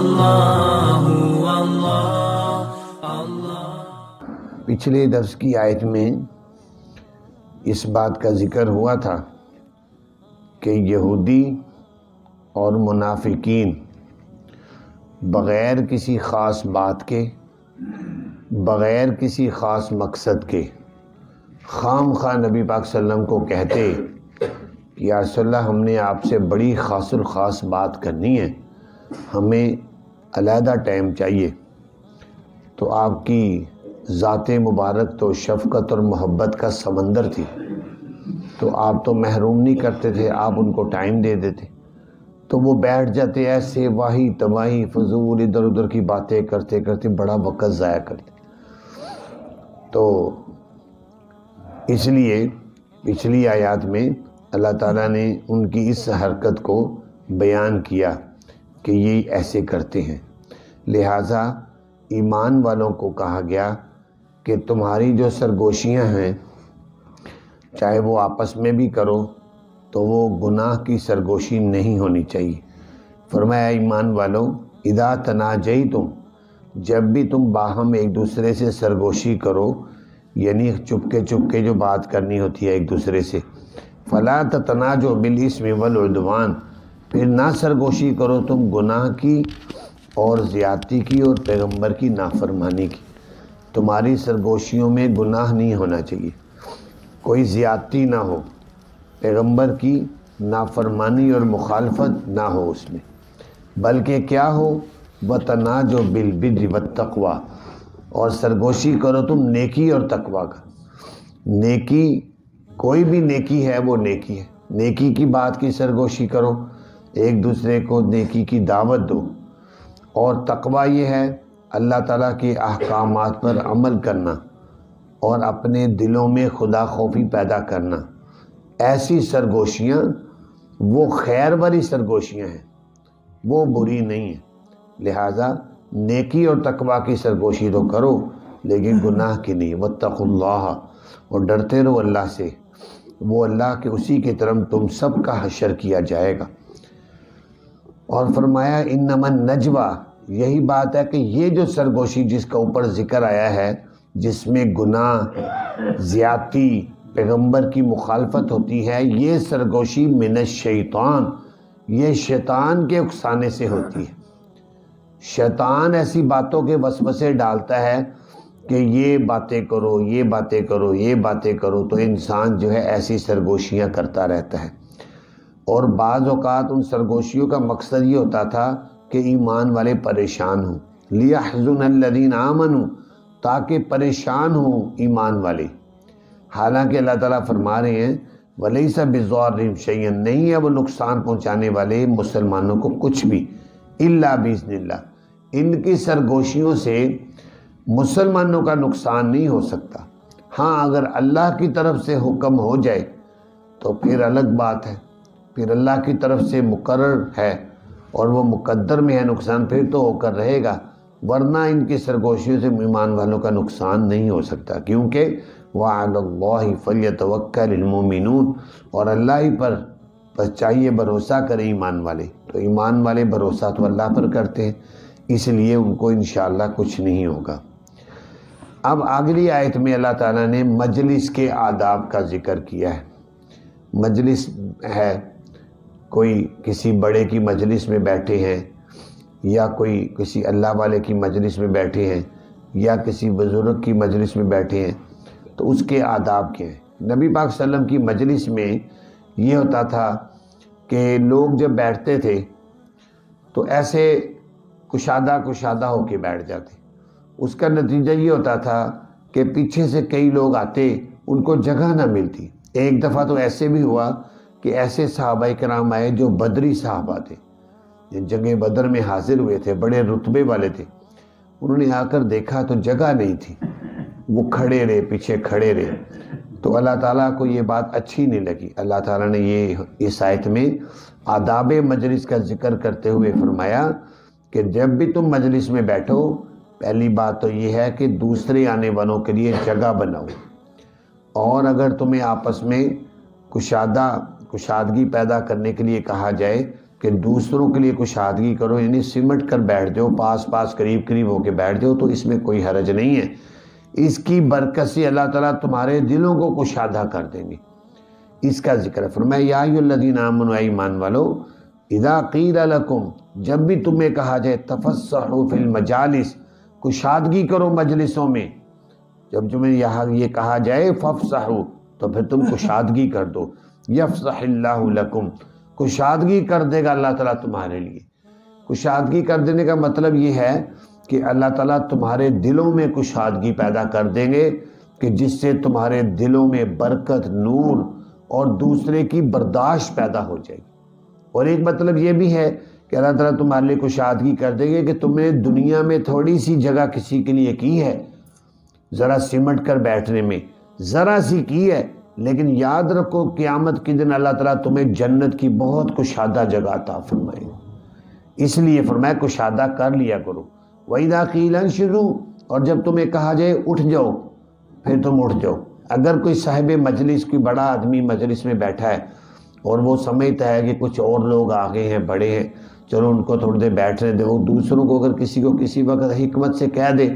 اللہ اللہ۔ پچھلے درس کی آیت میں اس بات کا ذکر ہوا تھا کہ یہودی اور منافقین بغیر کسی خاص بات کے، بغیر کسی خاص مقصد کے خام خواہ نبی پاک صلی اللہ علیہ وسلم کو کہتے کہ یا رسول اللہ ہم نے آپ سے بڑی خاص الخاص بات کرنی ہے، ہمیں علیحدہ ٹائم چاہیے۔ تو آپ کی ذات مبارک تو شفقت اور محبت کا سمندر تھی، تو آپ تو محروم نہیں کرتے تھے، آپ ان کو ٹائم دے دیتے، تو وہ بیٹھ جاتے ایسے واہی تباہی فضول ادھر ادھر کی باتیں کرتے کرتے بڑا وقت ضائع کرتے۔ تو اس لیے پچھلی آیات میں اللہ تعالیٰ نے ان کی اس حرکت کو بیان کیا کہ یہ ایسے کرتے ہیں، لہٰذا ایمان والوں کو کہا گیا کہ تمہاری جو سرگوشیاں ہیں چاہے وہ آپس میں بھی کرو تو وہ گناہ کی سرگوشی نہیں ہونی چاہیے۔ فرمایا ایمان والو اذا تناجیتم، جب بھی تم باہم ایک دوسرے سے سرگوشی کرو، یعنی چپ کے جو بات کرنی ہوتی ہے ایک دوسرے سے، فلا تتناجوا بالاسم والعدوان، پھر نہ سرگوشی کرو تم گناہ کی اور زیادتی کی اور پیغمبر کی نافرمانی کی۔ تمہاری سرگوشیوں میں گناہ نہیں ہونا چاہیے، کوئی زیادتی نہ ہو، پیغمبر کی نافرمانی اور مخالفت نہ ہو اس میں، بلکہ کیا ہو وَتَنَاجَوْا بِالْبِرِّ وَالتَّقْوَىٰ، اور سرگوشی کرو تم نیکی اور تقویٰ کا۔ نیکی کوئی بھی نیکی ہے وہ نیکی ہے، نیکی کی بات کی سرگوشی کرو، ایک دوسرے کو نیکی کی دعوت دو، اور تقویٰ یہ ہے اللہ تعالیٰ کے احکامات پر عمل کرنا اور اپنے دلوں میں خدا خوفی پیدا کرنا۔ ایسی سرگوشیاں وہ خیر والی سرگوشیاں ہیں، وہ بری نہیں ہیں، لہٰذا نیکی اور تقویٰ کی سرگوشی تو کرو لیکن گناہ کی نہیں۔ واتقوا اللہ، اور ڈرتے رہو اللہ سے، وہ اللہ کے اسی کی طرف تم سب کا حشر کیا جائے گا۔ اور فرمایا انما النجوى، یہی بات ہے کہ یہ جو سرگوشی جس کا اوپر ذکر آیا ہے، جس میں گناہ، زیادتی، پیغمبر کی مخالفت ہوتی ہے، یہ سرگوشی من الشیطان، یہ شیطان کے اکسانے سے ہوتی ہے۔ شیطان ایسی باتوں کے وسوسے ڈالتا ہے کہ یہ باتیں کرو، یہ باتیں کرو، یہ باتیں کرو، تو انسان جو ہے ایسی سرگوشیاں کرتا رہتا ہے۔ اور بعض اوقات ان سرگوشیوں کا مقصد یہ ہوتا تھا کہ ایمان والے پریشان ہوں، لِيَحْزُنَ الَّذِينَ آمَنُوا، تاکہ پریشان ہوں ایمان والے۔ حالانکہ اللہ تعالیٰ فرما رہے ہیں وَلَيْسَ بِضَارِّهِمْ شَيْئًا، نہیں ہے وہ نقصان پہنچانے والے مسلمانوں کو کچھ بھی، إِلَّا بِإِذْنِ اللَّهِ، ان کی سرگوشیوں سے مسلمانوں کا نقصان نہیں ہو سکتا۔ ہاں اگر اللہ کی طرف سے حکم ہو جائے تو پھر الگ بات ہے، پھر اللہ کی طرف سے مقرر ہے اور وہ مقدر میں ہے نقصان، پھر تو ہو کر رہے گا، ورنہ ان کی سرگوشیوں سے ایمان والوں کا نقصان نہیں ہو سکتا، کیونکہ وَعَلَى اللَّهِ فَلْيَتَوَكَّلِ الْمُؤْمِنُونَ، اور اللہ ہی پر بس چاہیے بھروسہ کریں ایمان والے، تو ایمان والے بھروسہ تو اللہ پر کرتے ہیں، اس لیے ان کو انشاءاللہ کچھ نہیں ہوگا۔ اب اگلی آیت میں اللہ تعالیٰ نے مجلس کے آداب کا ذکر کیا ہے۔ مجلس ہے، کوئی کسی بڑے کی مجلس میں بیٹھے ہیں، یا کوئی کسی اللہ والے کی مجلس میں بیٹھے ہیں، یا کسی بزرگ کی مجلس میں بیٹھے ہیں، تو اس کے آداب کیا ہیں؟ نبی پاک صلی اللہ علیہ وسلم کی مجلس میں یہ ہوتا تھا کہ لوگ جب بیٹھتے تھے تو ایسے کشادہ ہو کے بیٹھ جاتے، اس کا نتیجہ یہ ہوتا تھا کہ پیچھے سے کئی لوگ آتے، ان کو جگہ نہ ملتی۔ ایک دفعہ تو ایسے بھی ہوا کہ ایسے صحابہ کرام آئے جو بدری صحابہ تھے، جنگ بدر میں حاضر ہوئے تھے، بڑے رتبے والے تھے، انہوں نے آ کر دیکھا تو جگہ نہیں تھی، وہ کھڑے رہے، پیچھے کھڑے رہے، تو اللہ تعالیٰ کو یہ بات اچھی نہیں لگی۔ اللہ تعالیٰ نے یہ اس آیت میں آداب مجلس کا ذکر کرتے ہوئے فرمایا کہ جب بھی تم مجلس میں بیٹھو، پہلی بات تو یہ ہے کہ دوسرے آنے والوں کے لیے جگہ بناؤ، اور اگر تمہیں آپس میں کشادگی پیدا کرنے کے لیے کہا جائے کہ دوسروں کے لیے کشادگی کرو، یعنی سمٹ کر بیٹھ جاؤ، پاس پاس قریب قریب ہو کے بیٹھ جاؤ، تو اس میں کوئی حرج نہیں ہے۔ اس کی برکت سے اللہ تعالیٰ تمہارے دلوں کو کشادہ کر دیں گے۔ اس کا ذکر ہے، فرمایا یا ایھا الذین آمنوا، ایمان والو، اذا قیل لکم، جب بھی تمہیں کہا جائے، تفسحوا فی المجالس، کشادگی کرو مجلسوں میں، جب تمہیں یہاں یہ کہا جائے فافسحوا، تو پھر تم کشادگی کر دو، یفسح اللہ لکم، کشادگی کر دے گا اللہ تعالیٰ تمہارے لیے۔ کشادگی کر دینے کا مطلب یہ ہے کہ اللہ تعالیٰ تمہارے دلوں میں کشادگی پیدا کر دیں گے، کہ جس سے تمہارے دلوں میں برکت، نور اور دوسرے کی برداشت پیدا ہو جائے گی۔ اور ایک مطلب یہ بھی ہے کہ اللہ تعالیٰ تمہارے لیے کشادگی کر دیں گے کہ تم نے دنیا میں تھوڑی سی جگہ کسی کے لیے کی ہے، ذرا سمٹ کر بیٹھنے میں ذرا سی کی ہے، لیکن یاد رکھو قیامت کے دن اللہ تعالیٰ تمہیں جنت کی بہت کشادہ جگہ عطا فرمائے گا۔ اس لیے فرمایا کشادہ کر لیا کرو۔ وَإِذَا قِيلَ انشزوا، اور جب تمہیں کہا جائے اٹھ جاؤ، پھر تم اٹھ جاؤ۔ اگر کوئی صاحب مجلس، کوئی بڑا آدمی مجلس میں بیٹھا ہے اور وہ سمجھتا ہے کہ کچھ اور لوگ آگے ہیں، بڑے ہیں، چلو ان کو تھوڑی دیر بیٹھنے دے، وہ دوسروں کو اگر کسی کو کسی وقت حکمت سے کہہ دے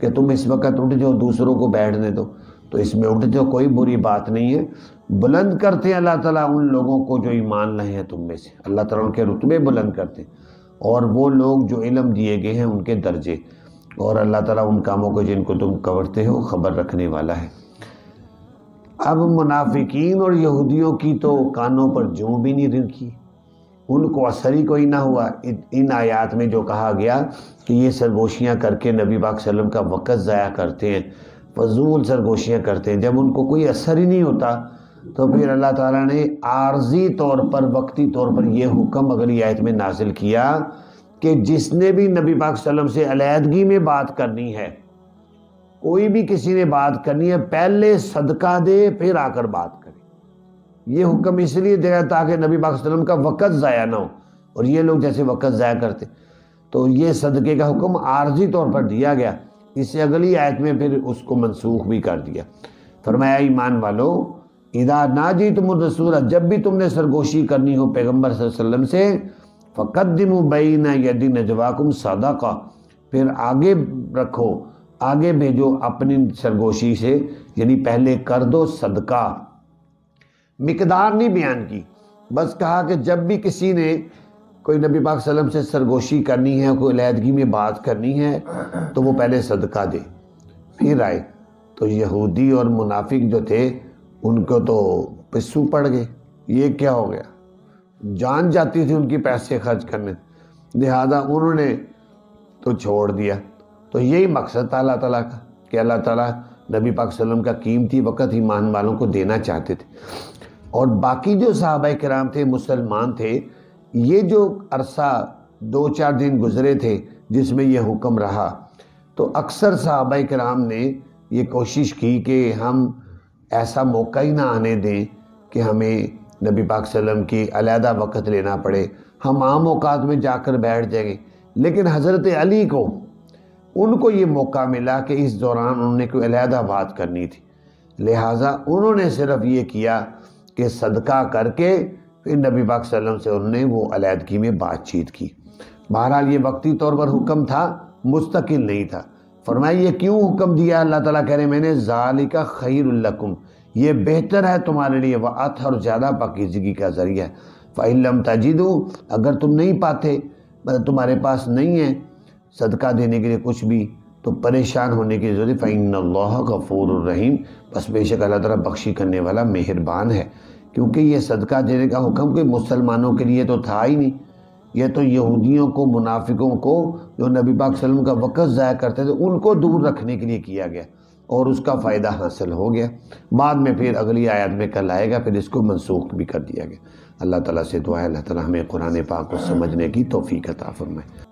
کہ تم اس وقت اٹھ جاؤ، دوسروں کو بیٹھنے دو، تو اس میں اٹھ جاؤ، کوئی بری بات نہیں ہے۔ بلند کرتے ہیں اللہ تعالیٰ ان لوگوں کو جو ایمان لائے ہیں تم میں سے، اللہ تعالیٰ ان کے رتبے بلند کرتے ہیں، اور وہ لوگ جو علم دیے گئے ہیں ان کے درجے، اور اللہ تعالیٰ ان کاموں کو جن کو تم کرتے ہو خبر رکھنے والا ہے۔ اب منافقین اور یہودیوں کی تو کانوں پر جوں بھی نہیں رکھی، ان کو اثر ہی کوئی نہ ہوا ان آیات میں جو کہا گیا کہ یہ سرگوشیاں کر کے نبی پاک صلی اللہ علیہ وسلم کا وقت ضائع کرتے ہیں، فضول سرگوشیاں کرتے ہیں۔ جب ان کو کوئی اثر ہی نہیں ہوتا تو پھر اللہ تعالیٰ نے عارضی طور پر، وقتی طور پر یہ حکم اگلی آیت میں نازل کیا کہ جس نے بھی نبی پاک صلی اللہ علیہ وسلم سے علیحدگی میں بات کرنی ہے، کوئی بھی کسی نے بات کرنی ہے، پہلے صدقہ دے پھر آ کر بات کرے۔ یہ حکم اس لیے دیا تاکہ نبی پاک صلی اللہ علیہ وسلم کا وقت ضائع نہ ہو، اور یہ لوگ جیسے وقت ضائع کرتے، تو یہ صدقے کا حکم عارضی طور پر دیا گیا۔ اس سے اگلی آیت میں پھر اس کو منسوخ بھی کر دیا۔ فرمایا ایمان والو، اذا ناجیتم الرسول، جب بھی تم نے سرگوشی کرنی ہو پیغمبر صلی اللہ علیہ وسلم سے، فقدموا بین یدی نجواکم صدقہ، پھر آگے رکھو، آگے بھیجو اپنی سرگوشی سے، یعنی پہلے کر دو صدقہ۔ مقدار نہیں بیان کی، بس کہا کہ جب بھی کسی نے کوئی نبی پاک صلی اللہ علیہ وسلم سے سرگوشی کرنی ہے، کوئی علیحدگی میں بات کرنی ہے، تو وہ پہلے صدقہ دے پھر آئے۔ تو یہودی اور منافق جو تھے ان کو تو پسو پڑ گئے، یہ کیا ہو گیا، جان جاتی تھی ان کی پیسے خرچ کرنے، لہذا انہوں نے تو چھوڑ دیا۔ تو یہی مقصد تھا اللہ تعالیٰ کا کہ اللہ تعالیٰ نبی پاک صلی اللہ علیہ وسلم کا قیمتی وقت ایمان والوں کو دینا چاہتے تھے۔ اور باقی جو صحابہ کرام تھے، مسلمان تھے، یہ جو عرصہ 2-4 دن گزرے تھے جس میں یہ حکم رہا، تو اکثر صحابہ کرام نے یہ کوشش کی کہ ہم ایسا موقع ہی نہ آنے دیں کہ ہمیں نبی پاک صلی اللہ علیہ وسلم کی علیحدہ وقت لینا پڑے، ہم عام اوقات میں جا کر بیٹھ جائیں گے۔ لیکن حضرت علی کو، ان کو یہ موقع ملا کہ اس دوران انہوں نے کوئی علیحدہ بات کرنی تھی، لہٰذا انہوں نے صرف یہ کیا کہ صدقہ کر کے پھر نبی پاک صلی اللہ علیہ وسلم سے انہوں نے وہ علیحدگی میں بات چیت کی۔ بہرحال یہ وقتی طور پر حکم تھا، مستقل نہیں تھا۔ فرمایا یہ کیوں حکم دیا؟ اللہ تعالیٰ کہہ رہے میں نے ذالک خیر لکم، یہ بہتر ہے تمہارے لیے، وَأَطْهَرُ، زیادہ پاکیزگی کا ذریعہ ہے۔ فَإِن لَمْ تَجِدُوا، اگر تم نہیں پاتے، تمہارے پاس نہیں ہے صدقہ دینے کے لیے کچھ بھی، تو پریشان ہونے کی ضرورت، فَإِنَّ اللَّهَ غَفُورٌ رَحِيمٌ، بس بے شک اللہ تعالیٰ بخشی کرنے والا مہربان ہے۔ کیونکہ یہ صدقہ دینے کا حکم کوئی مسلمانوں کے لیے تو تھا ہی نہیں، یہ تو یہودیوں کو، منافقوں کو، جو نبی پاک صلی اللہ علیہ وسلم کا وقت ضائع کرتے تھے، ان کو دور رکھنے کے لیے کیا گیا، اور اس کا فائدہ حاصل ہو گیا۔ بعد میں پھر اگلی آیات میں کل آئے گا، پھر اس کو منسوخ بھی کر دیا گیا۔ اللہ تعالیٰ سے دعا ہے اللہ تعالیٰ ہمیں قرآن پاک کو سمجھنے کی توفیق عطا فرمائے۔